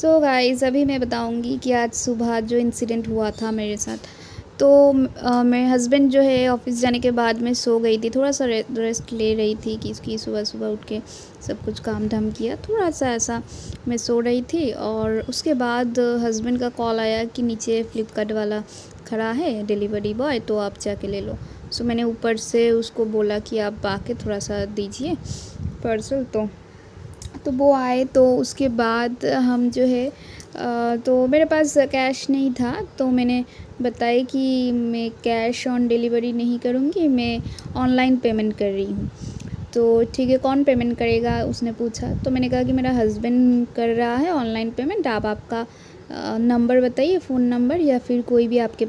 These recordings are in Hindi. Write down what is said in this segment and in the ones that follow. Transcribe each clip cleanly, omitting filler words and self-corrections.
सो गाइस अभी मैं बताऊंगी कि आज सुबह जो इंसिडेंट हुआ था मेरे साथ। तो मेरे हस्बैंड जो है ऑफिस जाने के बाद मैं सो गई थी, थोड़ा सा रेस्ट ले रही थी कि इसकी सुबह सुबह उठ के सब कुछ काम धाम किया, थोड़ा सा ऐसा मैं सो रही थी। और उसके बाद हस्बैंड का कॉल आया कि नीचे फ्लिपकार्ट वाला खड़ा है डिलीवरी बॉय, तो आप जाके ले लो। सो मैंने ऊपर से उसको बोला कि आप आके थोड़ा सा दीजिए पार्सल। तो वो आए, तो उसके बाद हम जो है तो मेरे पास कैश नहीं था, तो मैंने बताया कि मैं कैश ऑन डिलीवरी नहीं करूँगी, मैं ऑनलाइन पेमेंट कर रही हूँ। तो ठीक है, कौन पेमेंट करेगा उसने पूछा, तो मैंने कहा कि मेरा हस्बैंड कर रहा है ऑनलाइन पेमेंट, आप आपका नंबर बताइए, फ़ोन नंबर या फिर कोई भी आपके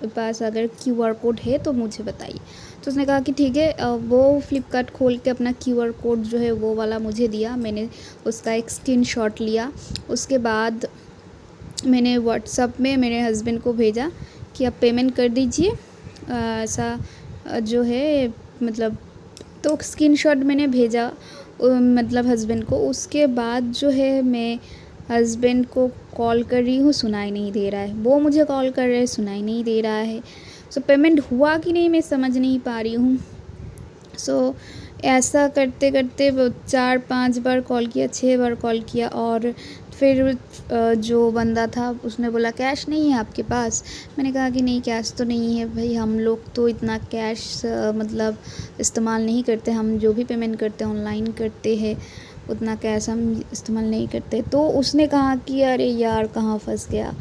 पास अगर क्यूआर कोड है तो मुझे बताइए। तो उसने कहा कि ठीक है। वो फ्लिपकार्ट खोल के अपना क्यूआर कोड जो है वो वाला मुझे दिया, मैंने उसका एक स्क्रीनशॉट लिया। उसके बाद मैंने व्हाट्सएप में मेरे हस्बैंड को भेजा कि आप पेमेंट कर दीजिए, ऐसा जो है मतलब। तो स्क्रीनशॉट मैंने भेजा मतलब हस्बैंड को। उसके बाद जो है मैं हस्बैंड को कॉल कर रही हूँ, सुनाई नहीं दे रहा है, वो मुझे कॉल कर रहे हैं, सुनाई नहीं दे रहा है। सो पेमेंट हुआ कि नहीं मैं समझ नहीं पा रही हूँ। सो ऐसा करते करते 4-5 बार कॉल किया, 6 बार कॉल किया। और फिर जो बंदा था उसने बोला कैश नहीं है आपके पास। मैंने कहा कि नहीं, कैश तो नहीं है भाई, हम लोग तो इतना कैश मतलब इस्तेमाल नहीं करते, हम जो भी पेमेंट करते हैं ऑनलाइन करते हैं, उतना कैश हम इस्तेमाल नहीं करते। तो उसने कहा कि अरे यार कहाँ फंस गया।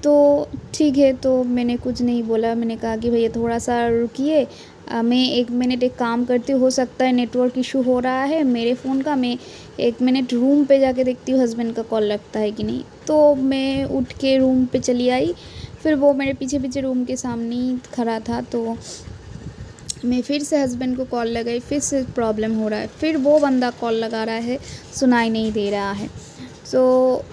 तो ठीक है, तो मैंने कुछ नहीं बोला, मैंने कहा कि भैया थोड़ा सा रुकिए, मैं 1 मिनट एक काम करती हूँ, हो सकता है नेटवर्क इशू हो रहा है मेरे फ़ोन का, मैं 1 मिनट रूम पे जाके देखती हूँ हस्बैंड का कॉल लगता है कि नहीं। तो मैं उठ के रूम पे चली आई, फिर वो मेरे पीछे पीछे रूम के सामने ही खड़ा था। तो मैं फिर से हस्बैंड को कॉल लगाई, फिर से प्रॉब्लम हो रहा है, फिर वो बंदा कॉल लगा रहा है, सुनाई नहीं दे रहा है। सो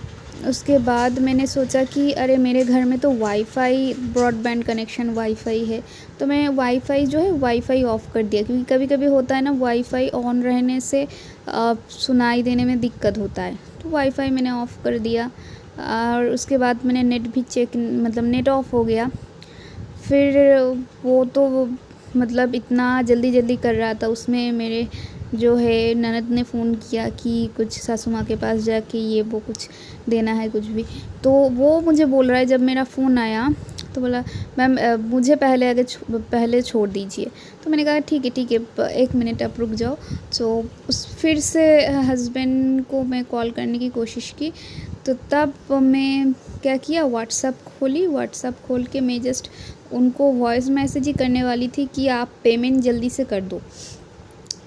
उसके बाद मैंने सोचा कि अरे मेरे घर में तो वाईफ़ाई ब्रॉडबैंड कनेक्शन वाईफ़ाई है, तो मैं वाईफ़ाई जो है वाईफ़ाई ऑफ़ कर दिया, क्योंकि कभी कभी होता है ना वाईफ़ाई ऑन रहने से सुनाई देने में दिक्कत होता है। तो वाईफ़ाई मैंने ऑफ़ कर दिया। और उसके बाद मैंने नेट भी चेक मतलब नेट ऑफ़ हो गया। फिर वो तो मतलब इतना जल्दी जल्दी कर रहा था, उसमें मेरे जो है ननद ने फ़ोन किया कि कुछ सासू माँ के पास जाके ये वो कुछ देना है कुछ भी। तो वो मुझे बोल रहा है, जब मेरा फ़ोन आया तो बोला मैम मुझे पहले छोड़ दीजिए। तो मैंने कहा ठीक है 1 मिनट आप रुक जाओ। तो उस फिर से हस्बैंड को मैं कॉल करने की कोशिश की, तो तब मैं क्या किया, व्हाट्सएप खोली, व्हाट्सएप खोल के मैं जस्ट उनको वॉइस मैसेज ही करने वाली थी कि आप पेमेंट जल्दी से कर दो।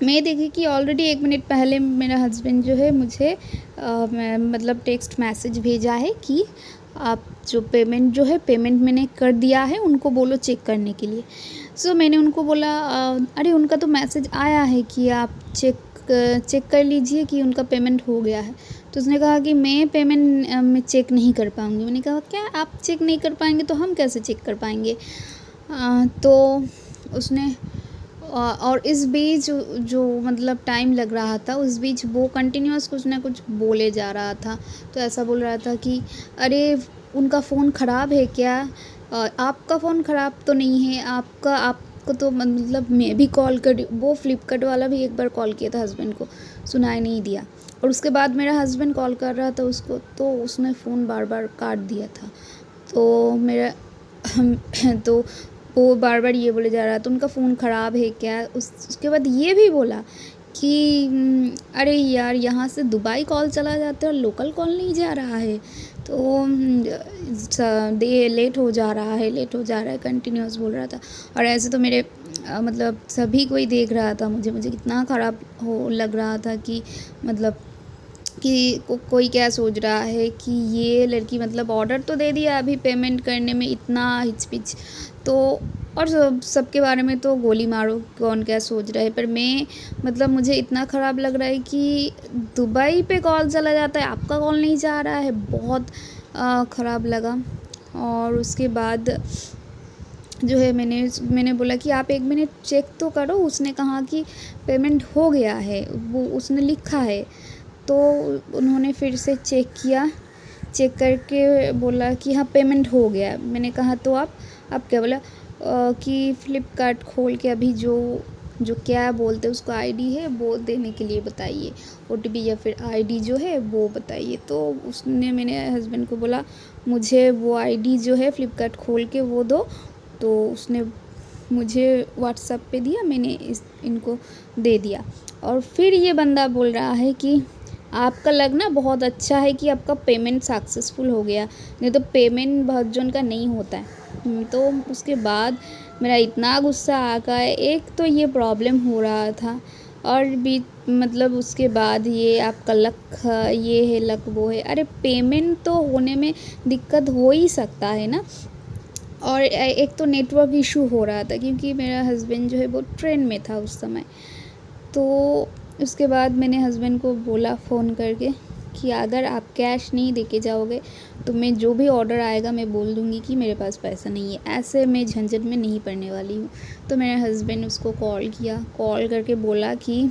मैं देखी कि ऑलरेडी 1 मिनट पहले मेरा हस्बैंड जो है मुझे मतलब टेक्स्ट मैसेज भेजा है कि आप जो पेमेंट जो है पेमेंट मैंने कर दिया है, उनको बोलो चेक करने के लिए। सो मैंने उनको बोला अरे उनका तो मैसेज आया है कि आप चेक कर लीजिए कि उनका पेमेंट हो गया है। तो उसने कहा कि मैं पेमेंट मैं चेक नहीं कर पाऊँगी। मैंने कहा क्या आप चेक नहीं कर पाएंगे तो हम कैसे चेक कर पाएंगे। तो उसने और इस बीच जो मतलब टाइम लग रहा था, उस बीच वो कंटिन्यूअस कुछ ना कुछ बोले जा रहा था। तो ऐसा बोल रहा था कि अरे उनका फ़ोन ख़राब है क्या, आपका फ़ोन ख़राब तो नहीं है, आपको तो मतलब मैं भी कॉल कर, वो फ्लिपकार्ट वाला भी एक बार कॉल किया था हस्बैंड को, सुनाई नहीं दिया। और उसके बाद मेरा हस्बैंड कॉल कर रहा था उसको, तो उसने फ़ोन बार बार काट दिया था। तो मेरा तो वो बार बार ये बोले जा रहा था उनका फ़ोन ख़राब है क्या। उसके बाद ये भी बोला कि अरे यार यहाँ से दुबई कॉल चला जाता है और लोकल कॉल नहीं जा रहा है, तो लेट हो जा रहा है, कंटिन्यूअस बोल रहा था। और ऐसे तो मेरे मतलब सभी कोई देख रहा था, मुझे कितना ख़राब लग रहा था कि मतलब कि कोई क्या सोच रहा है कि ये लड़की मतलब ऑर्डर तो दे दिया, अभी पेमेंट करने में इतना हिचपिच। तो और सबके बारे में तो गोली मारो, कौन क्या सोच रहा है, पर मैं मतलब मुझे इतना ख़राब लग रहा है कि दुबई पे कॉल चला जाता है, आपका कॉल नहीं जा रहा है, बहुत ख़राब लगा। और उसके बाद जो है मैंने बोला कि आप 1 मिनट चेक तो करो। उसने कहा कि पेमेंट हो गया है, वो उसने लिखा है। तो उन्होंने फिर से चेक किया, चेक करके बोला कि हाँ पेमेंट हो गया है। मैंने कहा तो आप क्या बोला कि फ़्लिपकार्ट खोल के अभी जो जो क्या बोलते हैं उसको आईडी है वो देने के लिए बताइए, ओटीपी या फिर आईडी जो है वो बताइए। तो उसने मेरे हस्बैंड को बोला मुझे वो आईडी जो है फ़्लिपकार्ट खोल के वो दो। तो उसने मुझे व्हाट्सएप पे दिया, मैंने इनको दे दिया। और फिर ये बंदा बोल रहा है कि आपका लग ना बहुत अच्छा है कि आपका पेमेंट सक्सेसफुल हो गया, नहीं तो पेमेंट बहुत जन का नहीं होता है। तो उसके बाद मेरा इतना गुस्सा आ गया। एक तो ये प्रॉब्लम हो रहा था और भी मतलब उसके बाद ये आपका लक ये है लक वो है। अरे पेमेंट तो होने में दिक्कत हो ही सकता है ना। और एक तो नेटवर्क इशू हो रहा था क्योंकि मेरा हस्बैंड जो है वो ट्रेन में था उस समय। तो उसके बाद मैंने हस्बैंड को बोला फ़ोन करके कि अगर आप कैश नहीं देके जाओगे तो मैं जो भी ऑर्डर आएगा मैं बोल दूँगी कि मेरे पास पैसा नहीं है, ऐसे मैं झंझट में नहीं पड़ने वाली हूँ। तो मेरे हस्बैंड उसको कॉल किया, कॉल करके बोला कि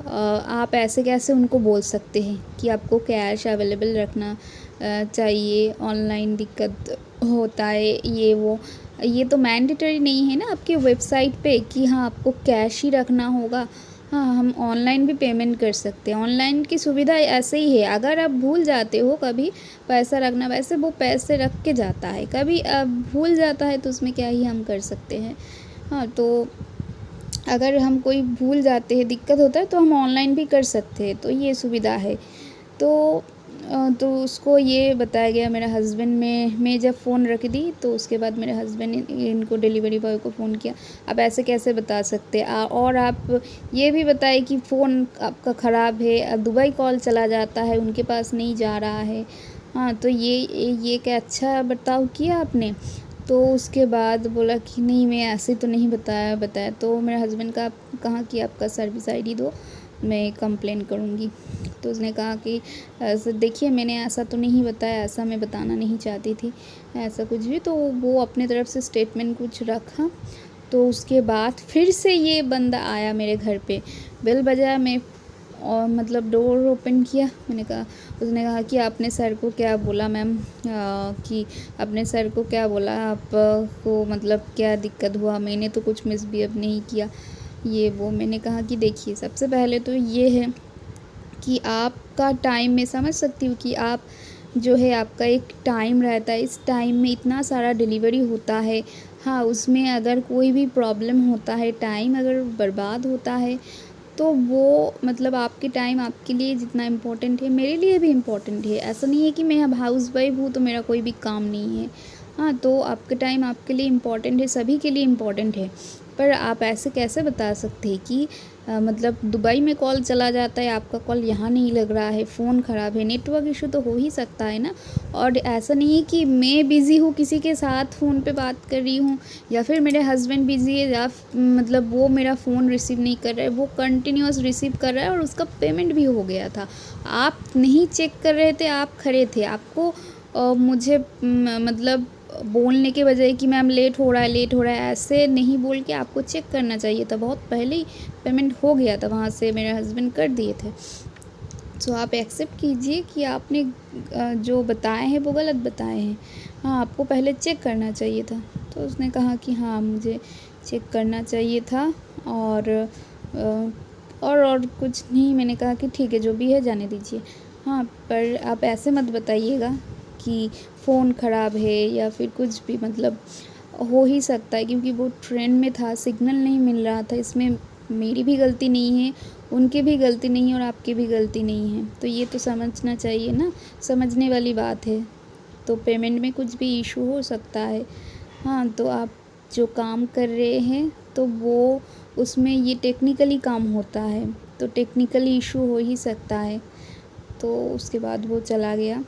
आप ऐसे कैसे उनको बोल सकते हैं कि आपको कैश अवेलेबल रखना चाहिए, ऑनलाइन दिक्कत होता है ये वो। ये तो मैंडेटरी नहीं है ना आपकी वेबसाइट पे कि हाँ आपको कैश ही रखना होगा। हाँ, हम ऑनलाइन भी पेमेंट कर सकते हैं। ऑनलाइन की सुविधा ऐसे ही है, अगर आप भूल जाते हो कभी पैसा रखना, वैसे वो पैसे रख के जाता है, कभी भूल जाता है तो उसमें क्या ही हम कर सकते हैं। हाँ, तो अगर हम कोई भूल जाते हैं, दिक्कत होता है तो हम ऑनलाइन भी कर सकते हैं, तो ये सुविधा है। तो उसको ये बताया गया मेरा हस्बैंड में मैं जब फ़ोन रख दी तो उसके बाद मेरे हस्बैंड ने इनको डिलीवरी बॉय को फ़ोन किया, आप ऐसे कैसे बता सकते हैं और आप ये भी बताए कि फ़ोन आपका ख़राब है, अब दुबई कॉल चला जाता है, उनके पास नहीं जा रहा है। हाँ, तो ये क्या अच्छा बर्ताव किया आपने। तो उसके बाद बोला कि नहीं मैं ऐसे तो नहीं बताया। तो मेरे हस्बैंड का कहा कि आपका सर्विस आईडी दो, मैं कंप्लेन करूँगी। तो उसने कहा कि ऐसा देखिए मैंने ऐसा तो नहीं बताया, ऐसा मैं बताना नहीं चाहती थी, ऐसा कुछ भी। तो वो अपने तरफ से स्टेटमेंट कुछ रखा। तो उसके बाद फिर से ये बंदा आया मेरे घर पे, बेल बजाया, मैं और मतलब डोर ओपन किया। मैंने कहा उसने कहा कि आपने सर को क्या बोला मैम, कि आपने सर को क्या बोला, आपको मतलब क्या दिक्कत हुआ, मैंने तो कुछ मिसबिहेव नहीं किया ये वो। मैंने कहा कि देखिए सबसे पहले तो ये है कि आपका टाइम मैं समझ सकती हूँ कि आप जो है आपका एक टाइम रहता है, इस टाइम में इतना सारा डिलीवरी होता है। हाँ, उसमें अगर कोई भी प्रॉब्लम होता है, टाइम अगर बर्बाद होता है तो वो मतलब आपके टाइम आपके लिए जितना इम्पोर्टेंट है मेरे लिए भी इम्पोर्टेंट है। ऐसा नहीं है कि मैं अब हाउसवाइफ हूँ तो मेरा कोई भी काम नहीं है। हाँ, तो आपका टाइम आपके लिए इम्पोर्टेंट है, सभी के लिए इम्पोर्टेंट है। पर आप ऐसे कैसे बता सकते हैं कि मतलब दुबई में कॉल चला जाता है, आपका कॉल यहाँ नहीं लग रहा है, फ़ोन ख़राब है, नेटवर्क इशू तो हो ही सकता है ना। और ऐसा नहीं है कि मैं बिज़ी हूँ किसी के साथ फ़ोन पे बात कर रही हूँ या फिर मेरे हस्बैंड बिज़ी है या मतलब वो मेरा फ़ोन रिसीव नहीं कर रहा है, वो कंटिन्यूअस रिसीव कर रहा है और उसका पेमेंट भी हो गया था। आप नहीं चेक कर रहे थे, आप खड़े थे, आपको मुझे मतलब बोलने के बजाय कि मैम लेट हो रहा है, ऐसे नहीं बोल के आपको चेक करना चाहिए था। बहुत पहले ही पेमेंट हो गया था, वहाँ से मेरे हस्बैंड कर दिए थे। सो आप एक्सेप्ट कीजिए कि आपने जो बताए हैं वो गलत बताए हैं। हाँ, आपको पहले चेक करना चाहिए था। तो उसने कहा कि हाँ मुझे चेक करना चाहिए था और और कुछ नहीं। मैंने कहा कि ठीक है जो भी है जाने दीजिए। हाँ, पर आप ऐसे मत बताइएगा कि फ़ोन ख़राब है या फिर कुछ भी, मतलब हो ही सकता है क्योंकि वो ट्रेन में था, सिग्नल नहीं मिल रहा था। इसमें मेरी भी गलती नहीं है, उनकी भी गलती नहीं है और आपकी भी गलती नहीं है। तो ये तो समझना चाहिए ना, समझने वाली बात है। तो पेमेंट में कुछ भी इशू हो सकता है। हाँ, तो आप जो काम कर रहे हैं तो वो उसमें ये टेक्निकली काम होता है, तो टेक्निकली इशू हो ही सकता है। तो उसके बाद वो चला गया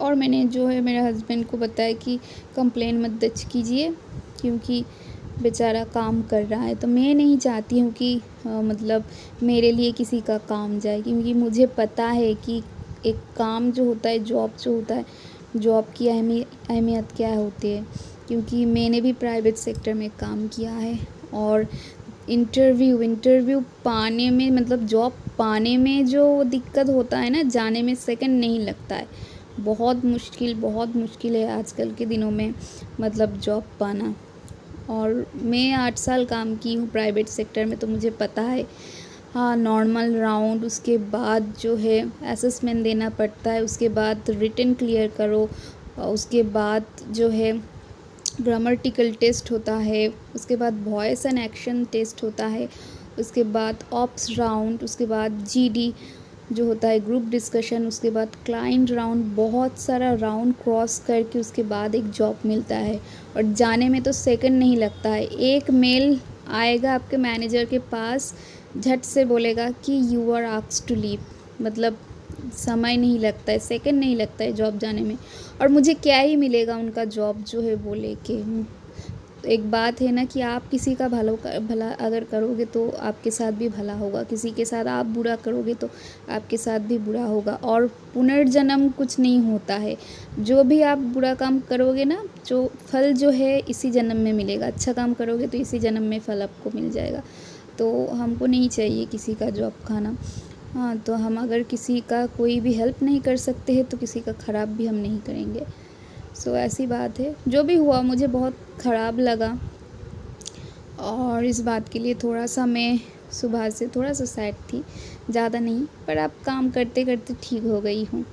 और मैंने जो है मेरे हस्बैंड को बताया कि कंप्लेन मत दर्ज कीजिए क्योंकि बेचारा काम कर रहा है। तो मैं नहीं चाहती हूँ कि मतलब मेरे लिए किसी का काम जाए, क्योंकि मुझे पता है कि एक काम जो होता है, जॉब जो होता है, जॉब की अहमियत क्या होती है। क्योंकि मैंने भी प्राइवेट सेक्टर में काम किया है और इंटरव्यू पाने में, मतलब जॉब पाने में जो दिक्कत होता है ना, जाने में सेकंड नहीं लगता है। बहुत मुश्किल है आजकल के दिनों में मतलब जॉब पाना। और मैं 8 साल काम की हूँ प्राइवेट सेक्टर में, तो मुझे पता है। हाँ, नॉर्मल राउंड, उसके बाद जो है असेसमेंट देना पड़ता है, उसके बाद रिटन क्लियर करो, उसके बाद जो है ग्रामटिकल टेस्ट होता है, उसके बाद वॉइस एंड एक्शन टेस्ट होता है, उसके बाद ऑप्स राउंड, उसके बाद जीडी जो होता है ग्रुप डिस्कशन, उसके बाद क्लाइंट राउंड, बहुत सारा राउंड क्रॉस करके उसके बाद एक जॉब मिलता है। और जाने में तो सेकंड नहीं लगता है, एक मेल आएगा आपके मैनेजर के पास, झट से बोलेगा कि you are asked to leave, मतलब समय नहीं लगता है, सेकंड नहीं लगता है जॉब जाने में। और मुझे क्या ही मिलेगा उनका जॉब जो है वो लेके। तो एक बात है ना कि आप किसी का भला अगर करोगे तो आपके साथ भी भला होगा, किसी के साथ आप बुरा करोगे तो आपके साथ भी बुरा होगा। और पुनर्जन्म कुछ नहीं होता है, जो भी आप बुरा काम करोगे ना, जो फल जो है इसी जन्म में मिलेगा, अच्छा काम करोगे तो इसी जन्म में फल आपको मिल जाएगा। तो हमको नहीं चाहिए किसी का जॉब खाना। हाँ, तो हम अगर किसी का कोई भी हेल्प नहीं कर सकते हैं तो किसी का ख़राब भी हम नहीं करेंगे। सो ऐसी बात है, जो भी हुआ मुझे बहुत ख़राब लगा, और इस बात के लिए थोड़ा सा मैं सुबह से थोड़ा सा सैड थी, ज़्यादा नहीं, पर अब काम करते करते ठीक हो गई हूँ।